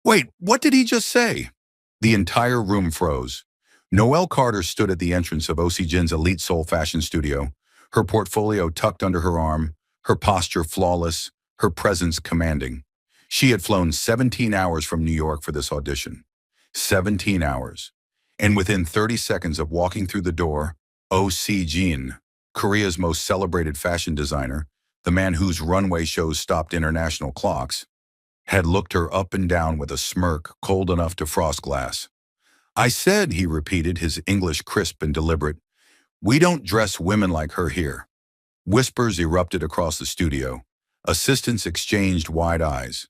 Wait, what did he just say? The entire room froze. Noelle Carter stood at the entrance of Oh Se-jin's elite Seoul fashion studio, her portfolio tucked under her arm, her posture flawless, her presence commanding. She had flown 17 hours from New York for this audition. 17 hours. And within 30 seconds of walking through the door, Oh Se-jin, Korea's most celebrated fashion designer, the man whose runway shows stopped international clocks, had looked her up and down with a smirk cold enough to frost glass. I said, he repeated, his English crisp and deliberate, we don't dress women like her here. Whispers erupted across the studio. Assistants exchanged wide eyes.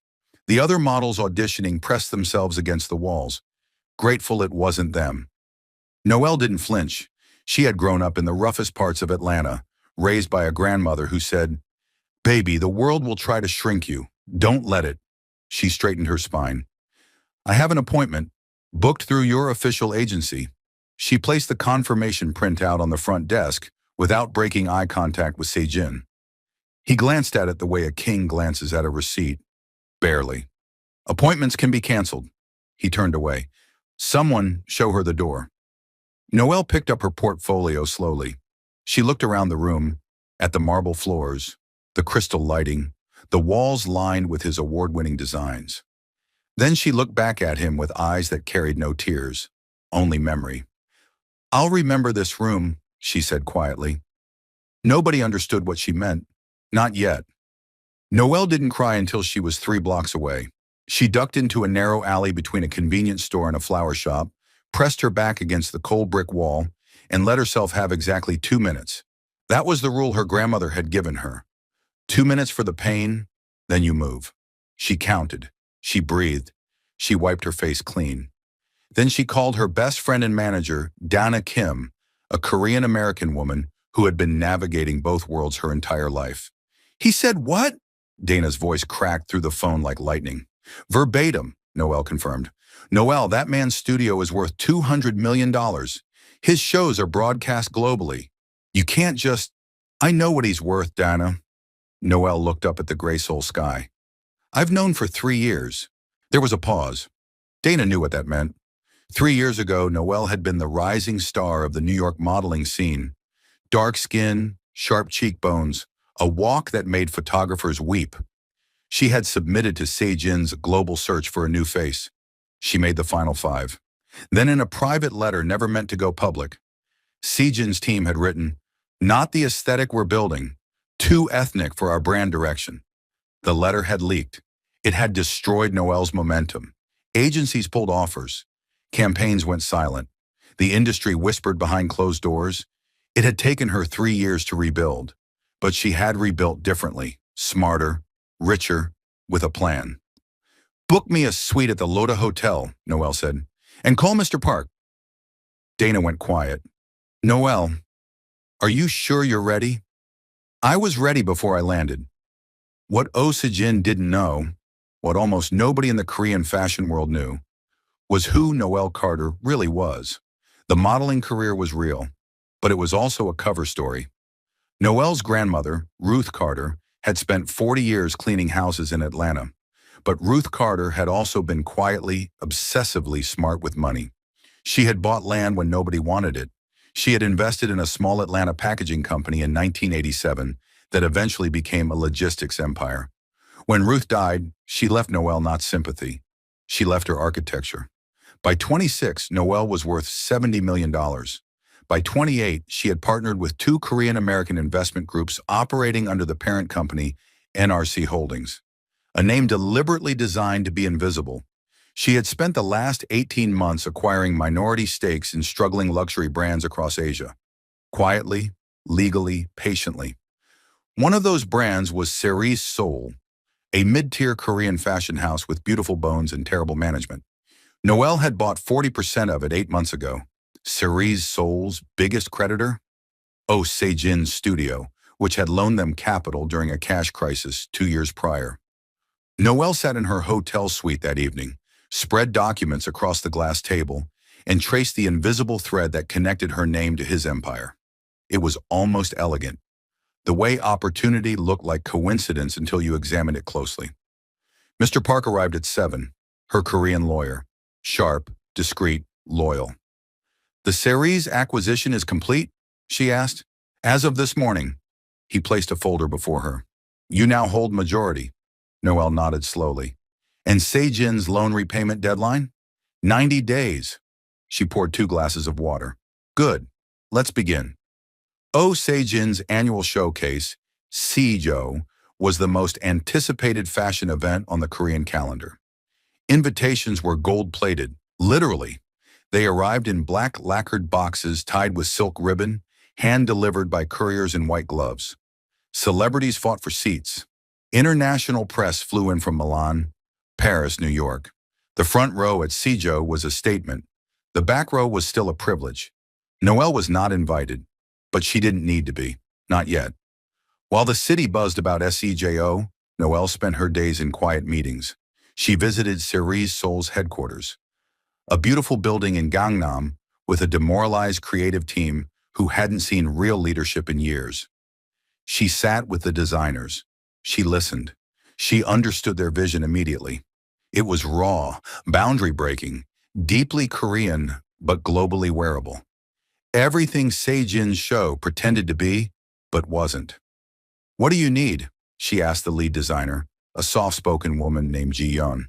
The other models auditioning pressed themselves against the walls, grateful it wasn't them. Noelle didn't flinch. She had grown up in the roughest parts of Atlanta, raised by a grandmother who said, "Baby, the world will try to shrink you. Don't let it." She straightened her spine. "I have an appointment, booked through your official agency." She placed the confirmation printout on the front desk without breaking eye contact with Se-jin. He glanced at it the way a king glances at a receipt. Barely. "Appointments can be canceled." He turned away. "Someone show her the door." Noelle picked up her portfolio slowly. She looked around the room, at the marble floors, the crystal lighting, the walls lined with his award-winning designs. Then she looked back at him with eyes that carried no tears, only memory. "I'll remember this room," she said quietly. Nobody understood what she meant. Not yet. Noelle didn't cry until she was 3 blocks away. She ducked into a narrow alley between a convenience store and a flower shop, pressed her back against the cold brick wall, and let herself have exactly 2 minutes. That was the rule her grandmother had given her. 2 minutes for the pain, then you move. She counted. She breathed. She wiped her face clean. Then she called her best friend and manager, Dana Kim, a Korean-American woman who had been navigating both worlds her entire life. "He said what?" Dana's voice cracked through the phone like lightning. "Verbatim," Noelle confirmed. "Noelle, that man's studio is worth $200 million. His shows are broadcast globally. You can't just—" "I know what he's worth, Dana." Noelle looked up at the gray Seoul sky. "I've known for 3 years." There was a pause. Dana knew what that meant. 3 years ago, Noelle had been the rising star of the New York modeling scene. Dark skin, sharp cheekbones, a walk that made photographers weep. She had submitted to Se-jin's global search for a new face. She made the final 5. Then in a private letter never meant to go public, Se-jin's team had written, "Not the aesthetic we're building, too ethnic for our brand direction." The letter had leaked. It had destroyed Noelle's momentum. Agencies pulled offers. Campaigns went silent. The industry whispered behind closed doors. It had taken her 3 years to rebuild, but she had rebuilt differently, smarter, richer, with a plan. "Book me a suite at the Loda Hotel," Noelle said, "and call Mr. Park." Dana went quiet. "Noelle, are you sure you're ready?" "I was ready before I landed." What Oh Se-jin didn't know, what almost nobody in the Korean fashion world knew, was who Noelle Carter really was. The modeling career was real, but it was also a cover story. Noelle's grandmother, Ruth Carter, had spent 40 years cleaning houses in Atlanta, but Ruth Carter had also been quietly, obsessively smart with money. She had bought land when nobody wanted it. She had invested in a small Atlanta packaging company in 1987 that eventually became a logistics empire. When Ruth died, she left Noelle not sympathy. She left her architecture. By 26, Noelle was worth $70 million. By 28, she had partnered with 2 Korean-American investment groups operating under the parent company, NRC Holdings, a name deliberately designed to be invisible. She had spent the last 18 months acquiring minority stakes in struggling luxury brands across Asia. Quietly, legally, patiently. One of those brands was Seoul, a mid-tier Korean fashion house with beautiful bones and terrible management. Noelle had bought 40% of it 8 months ago. Seoul's biggest creditor? Oh Se-jin's studio, which had loaned them capital during a cash crisis 2 years prior. Noelle sat in her hotel suite that evening, spread documents across the glass table, and traced the invisible thread that connected her name to his empire. It was almost elegant. The way opportunity looked like coincidence until you examined it closely. Mr. Park arrived at 7. her Korean lawyer. Sharp, discreet, loyal. The Cerise acquisition is complete? She asked. As of this morning. He placed a folder before her. You now hold majority. Noelle nodded slowly. And Se-jin's loan repayment deadline? 90 days. She poured 2 glasses of water. Good. Let's begin. Oh Se-jin's annual showcase, Seoul, was the most anticipated fashion event on the Korean calendar. Invitations were gold-plated, literally. They arrived in black lacquered boxes tied with silk ribbon, hand-delivered by couriers in white gloves. Celebrities fought for seats. International press flew in from Milan, Paris, New York. The front row at Seoul was a statement. The back row was still a privilege. Noelle was not invited, but she didn't need to be, not yet. While the city buzzed about SEJO, Noelle spent her days in quiet meetings. She visited Cerise Seoul's headquarters, a beautiful building in Gangnam with a demoralized creative team who hadn't seen real leadership in years. She sat with the designers. She listened. She understood their vision immediately. It was raw, boundary-breaking, deeply Korean, but globally wearable. Everything Se-jin's show pretended to be, but wasn't. What do you need? She asked the lead designer, a soft-spoken woman named Ji-yeon.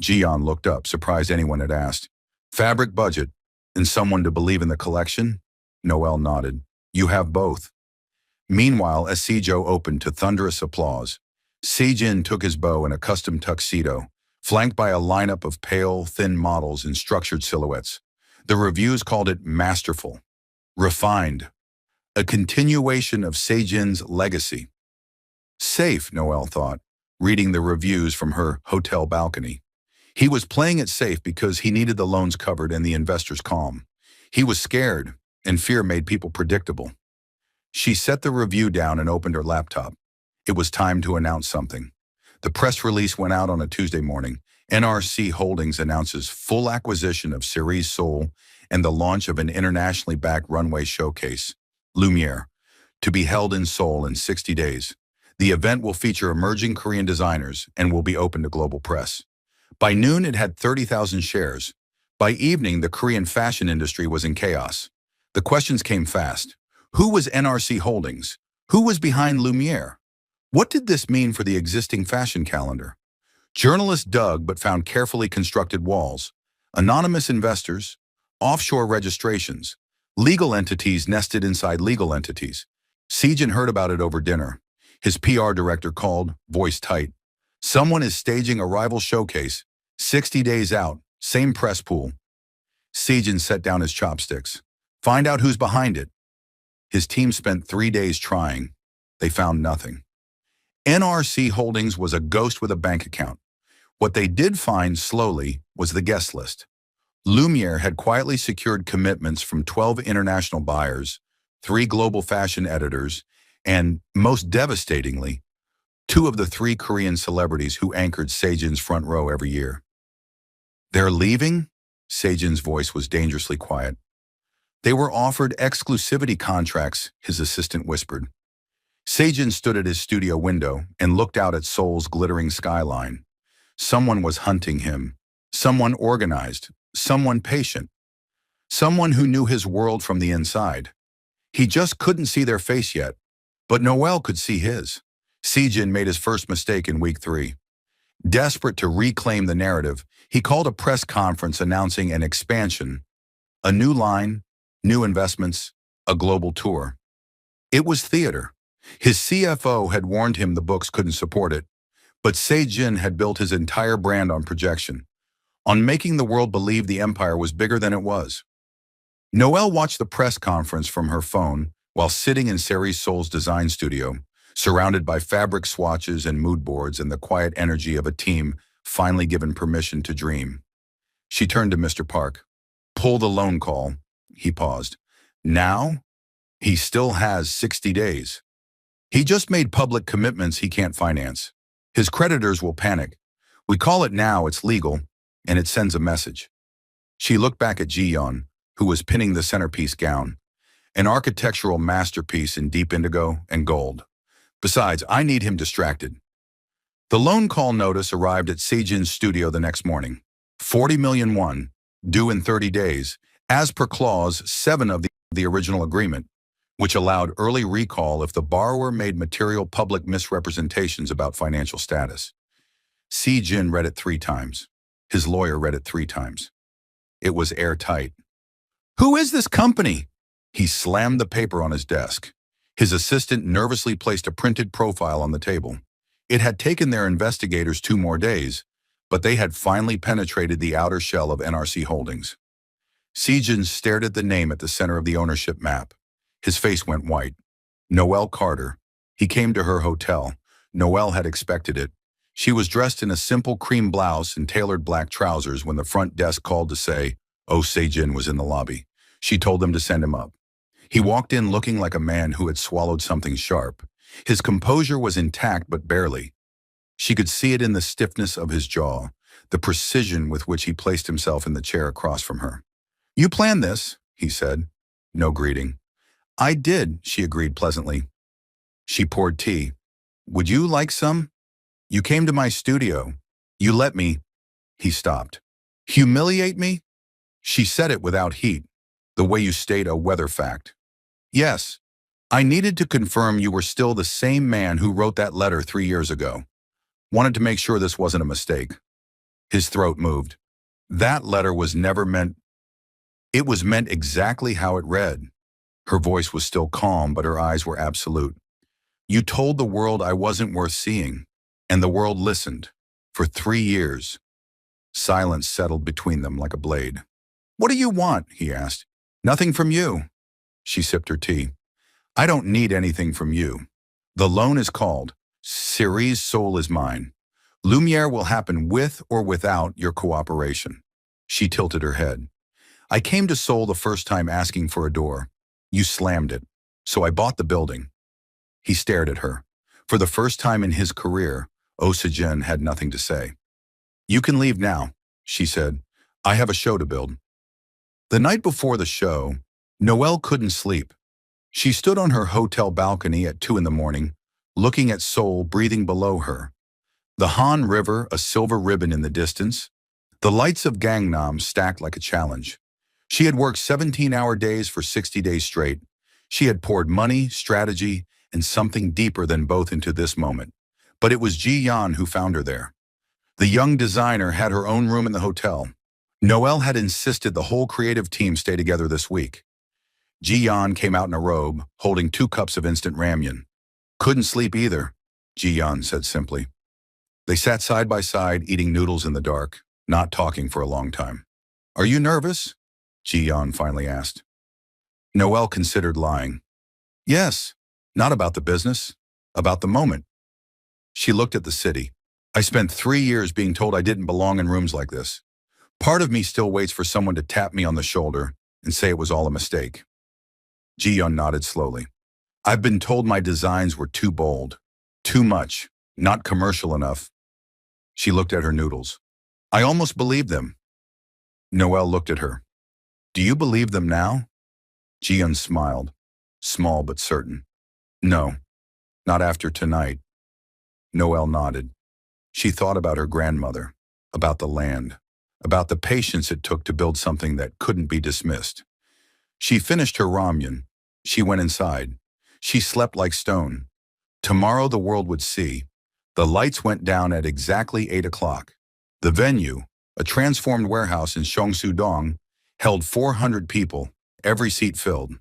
Ji-yeon looked up, surprised anyone had asked. Fabric budget, and someone to believe in the collection? Noelle nodded. You have both. Meanwhile, as Sejo opened to thunderous applause, Se-jin took his bow in a custom tuxedo, flanked by a lineup of pale, thin models in structured silhouettes. The reviews called it masterful, refined, a continuation of Se-jin's legacy. Safe, Noelle thought, reading the reviews from her hotel balcony. He was playing it safe because he needed the loans covered and the investors calm. He was scared, and fear made people predictable. She set the review down and opened her laptop. It was time to announce something. The press release went out on a Tuesday morning. NRC Holdings announces full acquisition of Cerise Seoul and the launch of an internationally backed runway showcase, Lumiere, to be held in Seoul in 60 days. The event will feature emerging Korean designers and will be open to global press. By noon, it had 30,000 shares. By evening, the Korean fashion industry was in chaos. The questions came fast. Who was NRC Holdings? Who was behind Lumiere? What did this mean for the existing fashion calendar? Journalists dug but found carefully constructed walls, anonymous investors, offshore registrations, legal entities nested inside legal entities. Se-jin heard about it over dinner. His PR director called, voice tight. Someone is staging a rival showcase, 60 days out, same press pool. Se-jin set down his chopsticks. Find out who's behind it. His team spent 3 days trying. They found nothing. NRC Holdings was a ghost with a bank account. What they did find slowly was the guest list. Lumiere had quietly secured commitments from 12 international buyers, 3 global fashion editors, and, most devastatingly, 2 of the 3 Korean celebrities who anchored Se-jin's front row every year. They're leaving? Se-jin's voice was dangerously quiet. They were offered exclusivity contracts, his assistant whispered. Se-jin stood at his studio window and looked out at Seoul's glittering skyline. Someone was hunting him. Someone organized. Someone patient. Someone who knew his world from the inside. He just couldn't see their face yet, but Noelle could see his. Se-jin made his first mistake in week 3. Desperate to reclaim the narrative, he called a press conference announcing an expansion, a new line, new investments, a global tour. It was theater. His CFO had warned him the books couldn't support it, but Se-jin had built his entire brand on projection, on making the world believe the empire was bigger than it was. Noelle watched the press conference from her phone while sitting in Cerise Seoul's design studio, surrounded by fabric swatches and mood boards and the quiet energy of a team finally given permission to dream. She turned to Mr. Park. Pull the loan call. He paused. Now? He still has 60 days. He just made public commitments he can't finance. His creditors will panic. We call it now, it's legal, and it sends a message. She looked back at Ji-yeon, who was pinning the centerpiece gown, an architectural masterpiece in deep indigo and gold. Besides, I need him distracted. The loan call notice arrived at Se-jin's studio the next morning. 40 million won, due in 30 days, as per clause 7 of the original agreement, which allowed early recall if the borrower made material public misrepresentations about financial status. Se-jin read it 3 times. His lawyer read it 3 times. It was airtight. "Who is this company?" He slammed the paper on his desk. His assistant nervously placed a printed profile on the table. It had taken their investigators 2 more days, but they had finally penetrated the outer shell of NRC Holdings. Se-jin stared at the name at the center of the ownership map. His face went white. Noelle Carter. He came to her hotel. Noelle had expected it. She was dressed in a simple cream blouse and tailored black trousers when the front desk called to say Oh Se-jin was in the lobby. She told them to send him up. He walked in looking like a man who had swallowed something sharp. His composure was intact, but barely. She could see it in the stiffness of his jaw, the precision with which he placed himself in the chair across from her. "You planned this," he said. No greeting. "I did," she agreed pleasantly. She poured tea. "Would you like some? You came to my studio. You let me—" He stopped. "Humiliate me?" She said it without heat, the way you state a weather fact. "Yes. I needed to confirm you were still the same man who wrote that letter 3 years ago. Wanted to make sure this wasn't a mistake." His throat moved. "That letter was never meant—" "It was meant exactly how it read." Her voice was still calm, but her eyes were absolute. "You told the world I wasn't worth seeing, and the world listened. For 3 years." Silence settled between them like a blade. "What do you want?" he asked. "Nothing from you." She sipped her tea. "I don't need anything from you. The loan is called. Ceri's soul is mine. Lumiere will happen with or without your cooperation." She tilted her head. "I came to Seoul the first time asking for a door. You slammed it, so I bought the building." He stared at her. For the first time in his career, Oh Se-jin had nothing to say. "You can leave now," she said. "I have a show to build." The night before the show, Noelle couldn't sleep. She stood on her hotel balcony at 2 in the morning, looking at Seoul breathing below her. The Han River, a silver ribbon in the distance. The lights of Gangnam stacked like a challenge. She had worked 17-hour days for 60 days straight. She had poured money, strategy, and something deeper than both into this moment. But it was Ji-yeon who found her there. The young designer had her own room in the hotel. Noelle had insisted the whole creative team stay together this week. Ji-yeon came out in a robe, holding 2 cups of instant ramyun. "Couldn't sleep either," Ji-yeon said simply. They sat side by side, eating noodles in the dark, not talking for a long time. "Are you nervous?" Ji-yeon finally asked. Noelle considered lying. "Yes, not about the business, about the moment." She looked at the city. "I spent 3 years being told I didn't belong in rooms like this. Part of me still waits for someone to tap me on the shoulder and say it was all a mistake." Ji-yeon nodded slowly. "I've been told my designs were too bold, too much, not commercial enough." She looked at her noodles. "I almost believed them." Noelle looked at her. "Do you believe them now?" Ji-yeon smiled, small but certain. "No, not after tonight." Noelle nodded. She thought about her grandmother, about the land, about the patience it took to build something that couldn't be dismissed. She finished her ramyun. She went inside. She slept like stone. Tomorrow the world would see. The lights went down at exactly 8 o'clock. The venue, a transformed warehouse in Seongsu-dong, held 400 people, every seat filled.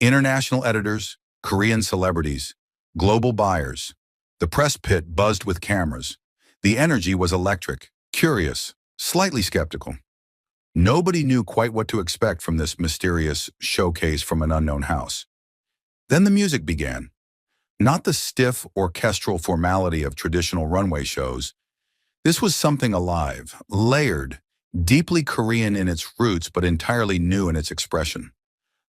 International editors, Korean celebrities, global buyers. The press pit buzzed with cameras. The energy was electric, curious, slightly skeptical. Nobody knew quite what to expect from this mysterious showcase from an unknown house. Then the music began. Not the stiff orchestral formality of traditional runway shows. This was something alive, layered, deeply Korean in its roots but entirely new in its expression.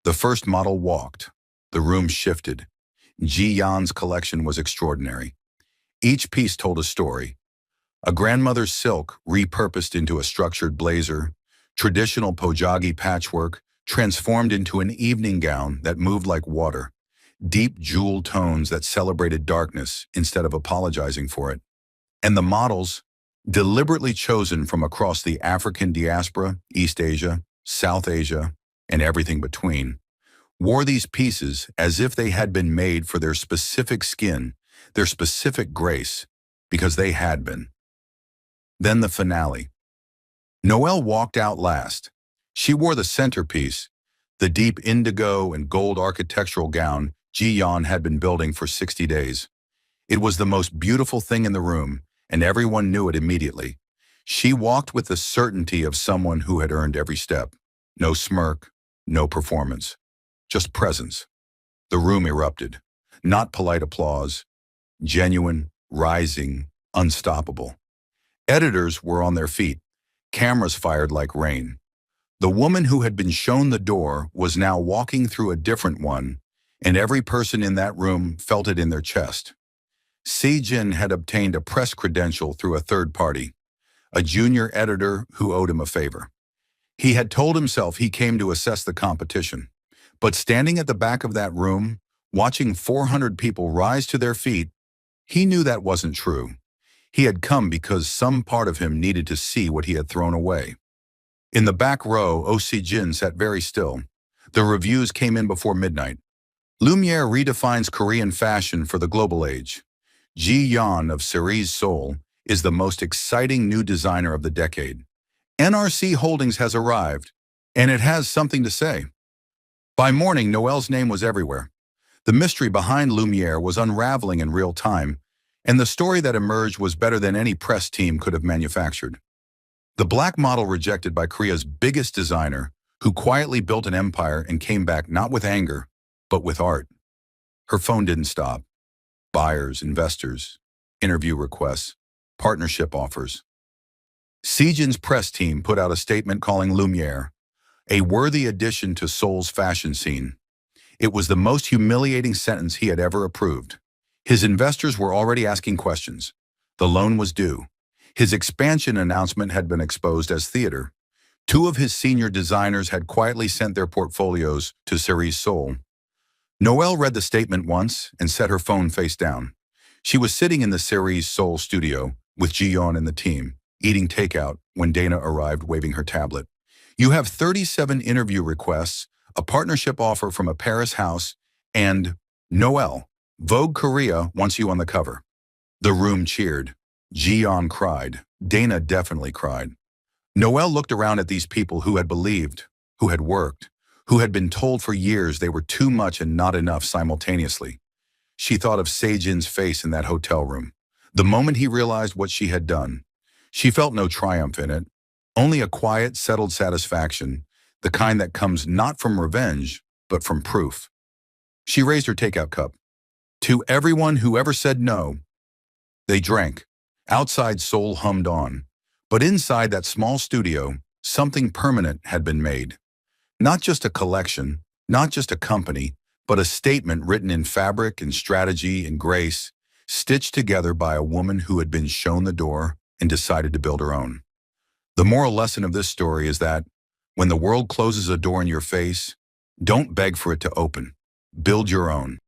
The first model walked. The room shifted. Ji-yeon's collection was extraordinary. Each piece told a story. A grandmother's silk repurposed into a structured blazer, traditional pojagi patchwork transformed into an evening gown that moved like water, deep jewel tones that celebrated darkness instead of apologizing for it. And the models, deliberately chosen from across the African diaspora, East Asia, South Asia, and everything between, wore these pieces as if they had been made for their specific skin, their specific grace, because they had been. Then the finale. Noelle walked out last. She wore the centerpiece, the deep indigo and gold architectural gown Ji-yeon had been building for 60 days. It was the most beautiful thing in the room, and everyone knew it immediately. She walked with the certainty of someone who had earned every step. No smirk, no performance, just presence. The room erupted. Not polite applause, genuine, rising, unstoppable. Editors were on their feet, cameras fired like rain. The woman who had been shown the door was now walking through a different one, and every person in that room felt it in their chest. Oh Se-jin had obtained a press credential through a third party, a junior editor who owed him a favor. He had told himself he came to assess the competition, but standing at the back of that room, watching 400 people rise to their feet, he knew that wasn't true. He had come because some part of him needed to see what he had thrown away. In the back row, Oh Se-jin sat very still. The reviews came in before midnight. Lumiere redefines Korean fashion for the global age. Ji-yeon of Seoul is the most exciting new designer of the decade. NRC Holdings has arrived, and it has something to say. By morning, Noelle's name was everywhere. The mystery behind Lumiere was unraveling in real time, and the story that emerged was better than any press team could have manufactured. The black model rejected by Korea's biggest designer, who quietly built an empire and came back not with anger, but with art. Her phone didn't stop. Buyers, investors, interview requests, partnership offers. Se-jin's press team put out a statement calling Lumiere a worthy addition to Seoul's fashion scene. It was the most humiliating sentence he had ever approved. His investors were already asking questions. The loan was due. His expansion announcement had been exposed as theater. Two of his senior designers had quietly sent their portfolios to Seoul. Noelle read the statement once and set her phone face down. She was sitting in the Seoul studio with Ji-yeon and the team, eating takeout when Dana arrived waving her tablet. You have 37 interview requests, a partnership offer from a Paris house, and Noelle, Vogue Korea wants you on the cover. The room cheered. Ji-yeon cried. Dana definitely cried. Noelle looked around at these people who had believed, who had worked, who had been told for years they were too much and not enough simultaneously. She thought of Se-jin's face in that hotel room. The moment he realized what she had done, she felt no triumph in it, only a quiet, settled satisfaction, the kind that comes not from revenge, but from proof. She raised her takeout cup. To everyone who ever said no, they drank. Outside Seoul hummed on, but inside that small studio, something permanent had been made. Not just a collection, not just a company, but a statement written in fabric and strategy and grace, stitched together by a woman who had been shown the door and decided to build her own. The moral lesson of this story is that when the world closes a door in your face, don't beg for it to open. Build your own.